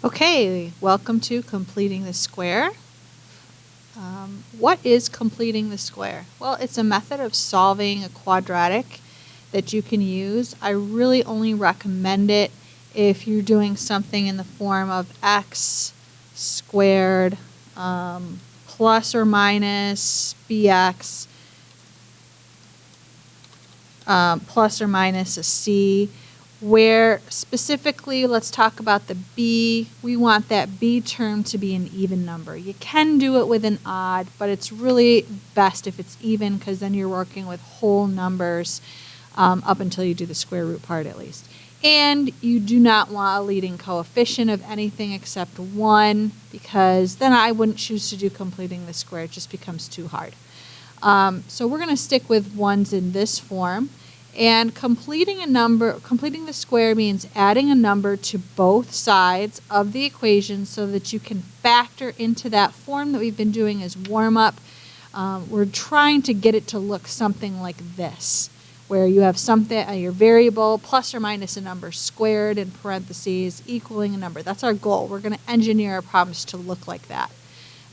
Okay, welcome to Completing the Square. What is completing the square? Well, it's a method of solving a quadratic that you can use. I really only recommend it if you're doing something in the form of x squared plus or minus bx plus or minus a c, where specifically, let's talk about the b. We want that b term to be an even number. You can do it with an odd, but it's really best if it's even, because then you're working with whole numbers up until you do the square root part at least. And you do not want a leading coefficient of anything except 1, because then I wouldn't choose to do completing the square. It just becomes too hard. So we're going to stick with 1s in this form. And completing the square means adding a number to both sides of the equation so that you can factor into that form that we've been doing as warm-up. We're trying to get it to look something like this, where you have something, your variable plus or minus a number squared in parentheses equaling a number. That's our goal. We're going to engineer our problems to look like that.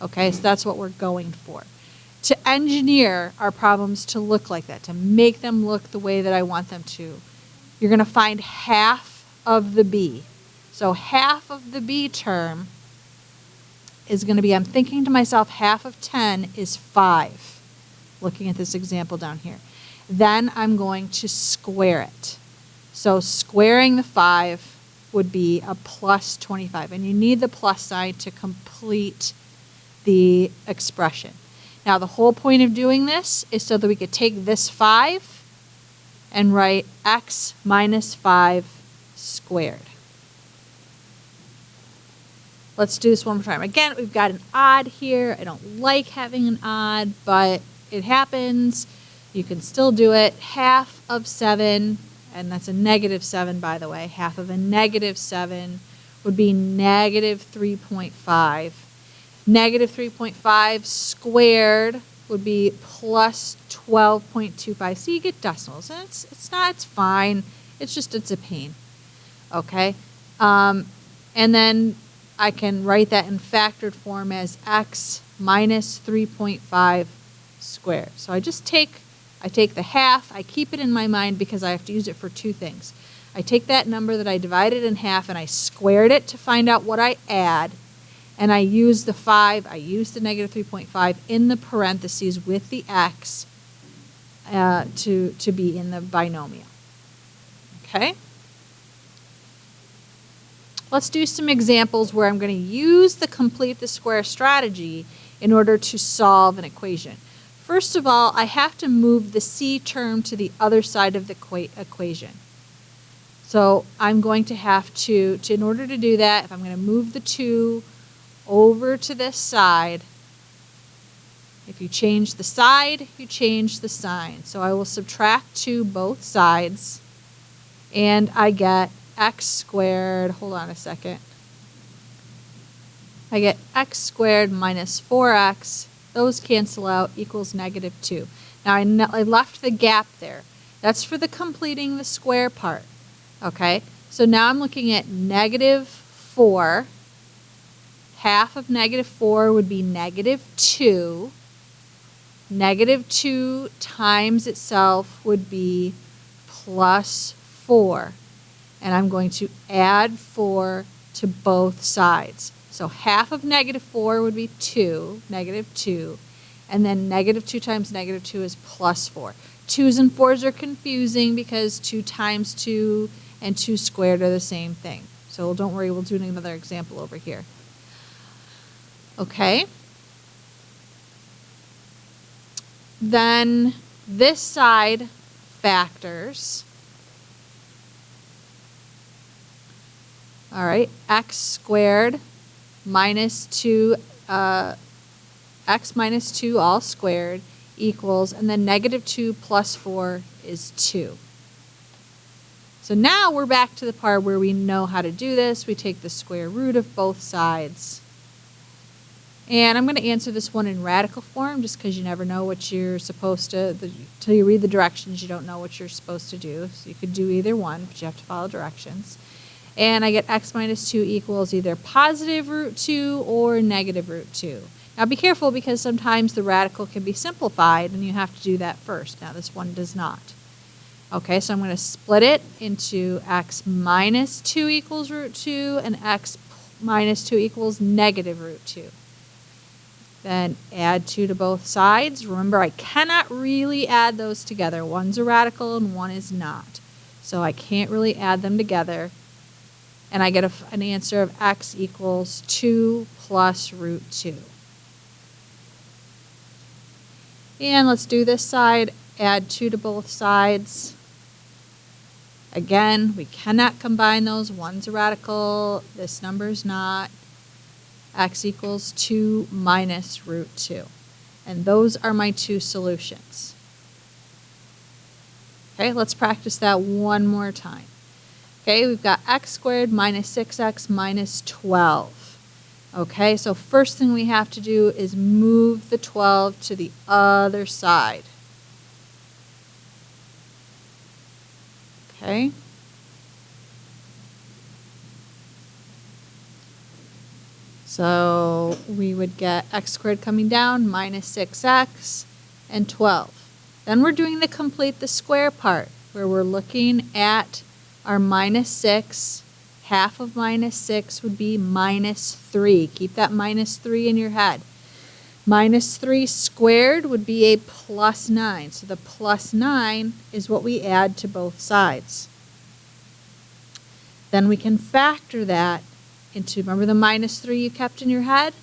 Okay, so that's what we're going for. To engineer our problems to look like that, to make them look the way that I want them to, you're going to find half of the b. So half of the b term is going to be, I'm thinking to myself, half of 10 is 5, looking at this example down here. Then I'm going to square it. So squaring the 5 would be a plus 25, and you need the plus sign to complete the expression. Now, the whole point of doing this is so that we could take this 5 and write x minus 5 squared. Let's do this one more time. Again, we've got an odd here. I don't like having an odd, but it happens. You can still do it. Half of 7, and that's a negative 7, by the way. Half of a negative 7 would be negative 3.5. Negative 3.5 squared would be plus 12.25. So you get decimals, and it's fine. It's a pain. Okay, and then I can write that in factored form as x minus 3.5 squared. So I take the half. I keep it in my mind because I have to use it for two things. I take that number that I divided in half and I squared it to find out what I add. And I use the 5, I use the negative 3.5 in the parentheses with the x to be in the binomial. Okay? Let's do some examples where I'm going to use the complete the square strategy in order to solve an equation. First of all, I have to move the c term to the other side of the equation. So I'm going to have to, in order to do that, if I'm going to move the 2 over to this side, if you change the side, you change the sign. So I will subtract 2 both sides, and I get x squared, hold on a second, I get x squared minus 4x, those cancel out, equals negative 2. Now I left the gap there. That's for the completing the square part. Okay, so now I'm looking at negative 4. Half of negative 4 would be negative 2. Negative 2 times itself would be plus 4. And I'm going to add 4 to both sides. So half of negative 4 would be 2, negative 2. And then negative 2 times negative 2 is plus 4. 2's and 4's are confusing because 2 times 2 and 2 squared are the same thing. So don't worry, we'll do another example over here. Okay, then this side factors. All right, x squared minus 2, x minus 2 all squared equals, and then negative 2 plus 4 is 2. So now we're back to the part where we know how to do this. We take the square root of both sides. And I'm going to answer this one in radical form just because you never know what you're supposed to, until you read the directions, you don't know what you're supposed to do. So you could do either one, but you have to follow directions. And I get x minus 2 equals either positive root 2 or negative root 2. Now be careful because sometimes the radical can be simplified and you have to do that first. Now this one does not. Okay, so I'm going to split it into x minus 2 equals root 2 and x minus 2 equals negative root 2. Then add 2 to both sides. Remember, I cannot really add those together. One's a radical and one is not. So I can't really add them together. And I get an answer of x equals 2 plus root 2. And let's do this side. Add 2 to both sides. Again, we cannot combine those. One's a radical, this number's not. X equals 2 minus root 2. And those are my two solutions. Okay, let's practice that one more time. Okay, we've got x squared minus 6x minus 12. Okay, so first thing we have to do is move the 12 to the other side. Okay. So we would get x squared coming down, minus 6x, and 12. Then we're doing the complete the square part, where we're looking at our minus 6. Half of minus 6 would be minus 3. Keep that minus 3 in your head. Minus 3 squared would be a plus 9. So the plus 9 is what we add to both sides. Then we can factor that into, remember the minus 3 you kept in your head?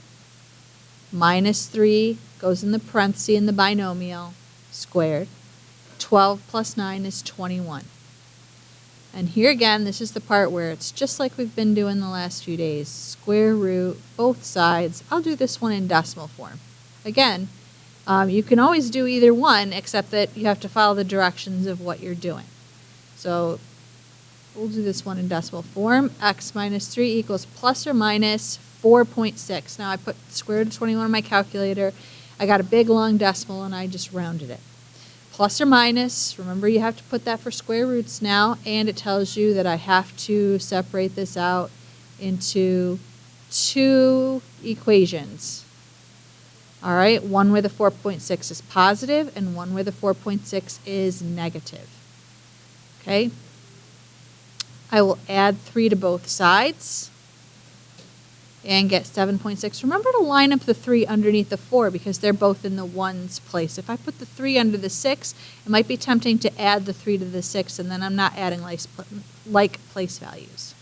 Minus 3 goes in the parenthesis in the binomial, squared. 12 plus 9 is 21. And here again, this is the part where it's just like we've been doing the last few days. Square root, both sides. I'll do this one in decimal form. Again, you can always do either one, except that you have to follow the directions of what you're doing. So we'll do this one in decimal form. X minus 3 equals plus or minus 4.6. Now I put square root of 21 on my calculator. I got a big long decimal and I just rounded it. Plus or minus, remember you have to put that for square roots now, and it tells you that I have to separate this out into two equations. All right, one where the 4.6 is positive and one where the 4.6 is negative. Okay, I will add 3 to both sides and get 7.6. Remember to line up the 3 underneath the 4 because they're both in the ones place. If I put the 3 under the 6, it might be tempting to add the 3 to the 6, and then I'm not adding like place values.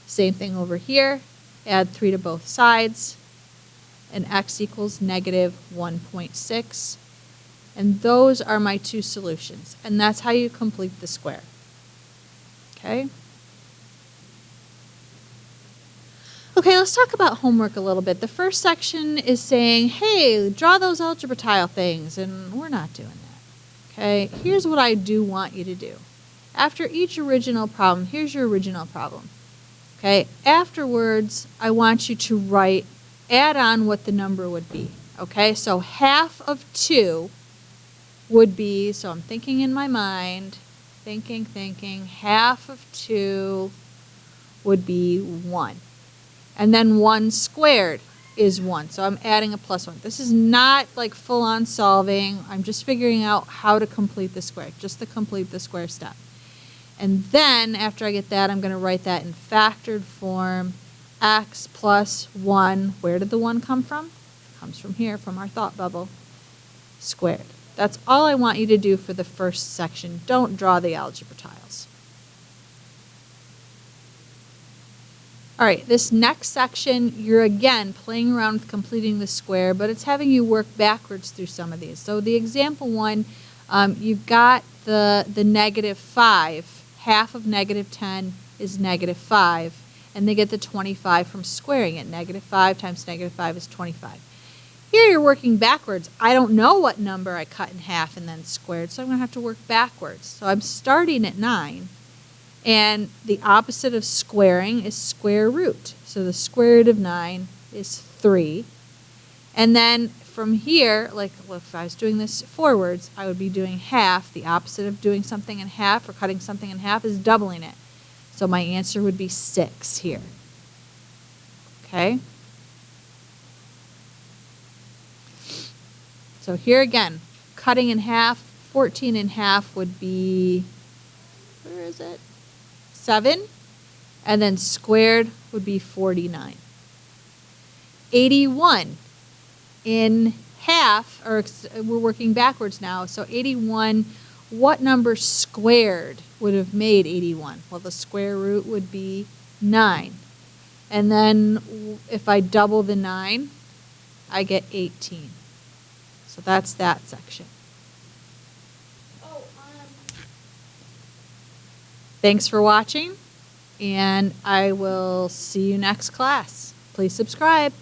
Same thing over here. Add 3 to both sides, and x equals negative 1.6. And those are my two solutions. And that's how you complete the square. Okay? Okay, let's talk about homework a little bit. The first section is saying, hey, draw those algebra tile things, and we're not doing that. Okay, here's what I do want you to do. After each original problem, here's your original problem. Okay, afterwards, I want you to add on what the number would be. Okay, so half of 2 would be, so I'm thinking in my mind, thinking, half of 2 would be 1. And then 1 squared is 1. So I'm adding a plus 1. This is not like full-on solving. I'm just figuring out how to complete the square, just to complete the square step. And then after I get that, I'm going to write that in factored form. X plus 1. Where did the 1 come from? It comes from here, from our thought bubble. Squared. That's all I want you to do for the first section. Don't draw the algebra tiles. All right, this next section, you're again playing around with completing the square, but it's having you work backwards through some of these. So the example one, you've got the negative 5. Half of negative 10 is negative 5, and they get the 25 from squaring it. Negative 5 times negative 5 is 25. Here you're working backwards. I don't know what number I cut in half and then squared, so I'm going to have to work backwards. So I'm starting at 9. And the opposite of squaring is square root. So the square root of 9 is 3. And then from here, like if I was doing this forwards, I would be doing half. The opposite of doing something in half or cutting something in half is doubling it. So my answer would be 6 here. Okay? So here again, cutting in half, 14 in half would be, where is it? 7. And then squared would be 49. 81 in half, or we're working backwards now, so 81, what number squared would have made 81? Well, the square root would be 9. And then if I double the 9, I get 18. So that's that section. Thanks for watching, and I will see you next class. Please subscribe.